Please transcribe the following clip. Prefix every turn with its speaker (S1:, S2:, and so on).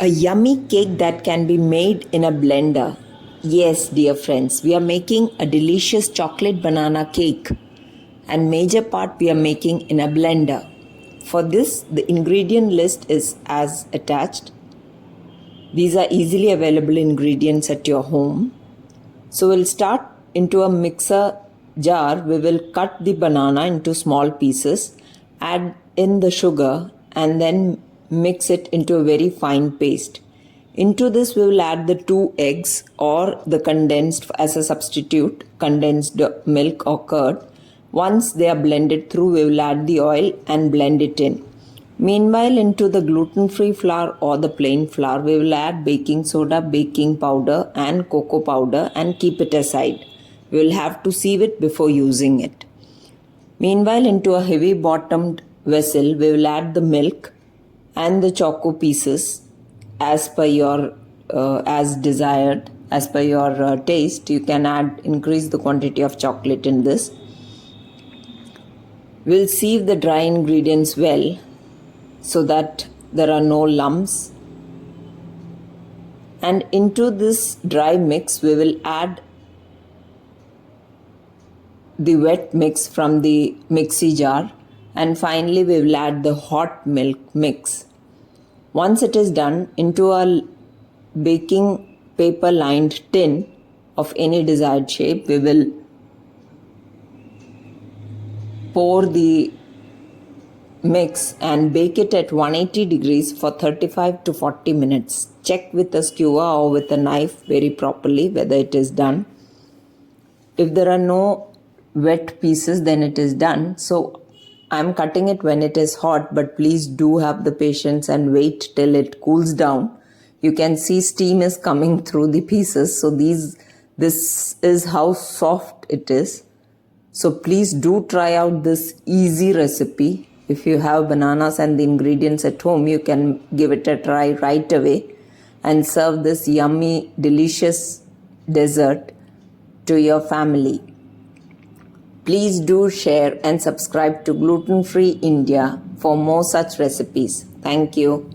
S1: A yummy cake that can be made in a blender. Yes, dear friends, we are making a delicious chocolate banana cake, and major part we are making in a blender. For this, the ingredient list is as attached. These are easily available ingredients at your home. So we'll start into a mixer jar. We will cut the banana into small pieces, add in the sugar, and then mix it into a very fine paste. Into this we will add the 2 eggs or the condensed as a substitute, condensed milk or curd. Once they are blended through, we will add the oil and blend it in. Meanwhile, into the gluten-free flour or the plain flour, we will add baking soda, baking powder and cocoa powder and keep it aside. We will have to sieve it before using it. Meanwhile, into a heavy bottomed vessel, we will add the milk and the choco pieces as per your as desired, as per your taste. You can increase the quantity of chocolate in this. We'll sieve the dry ingredients well so that there are no lumps. And into this dry mix, we will add the wet mix from the mixie jar, and finally we will add the hot milk mix. Once it is done, into a baking paper lined tin of any desired shape, we will pour the mix and bake it at 180 degrees for 35 to 40 minutes. Check with a skewer or with a knife very properly whether it is done. If there are no wet pieces, then it is done. So I'm cutting it when it is hot, but please do have the patience and wait till it cools down. You can see steam is coming through the pieces. So this is how soft it is. So please do try out this easy recipe. If you have bananas and the ingredients at home, you can give it a try right away and serve this yummy, delicious dessert to your family. Please do share and subscribe to Gluten Free India for more such recipes. Thank you.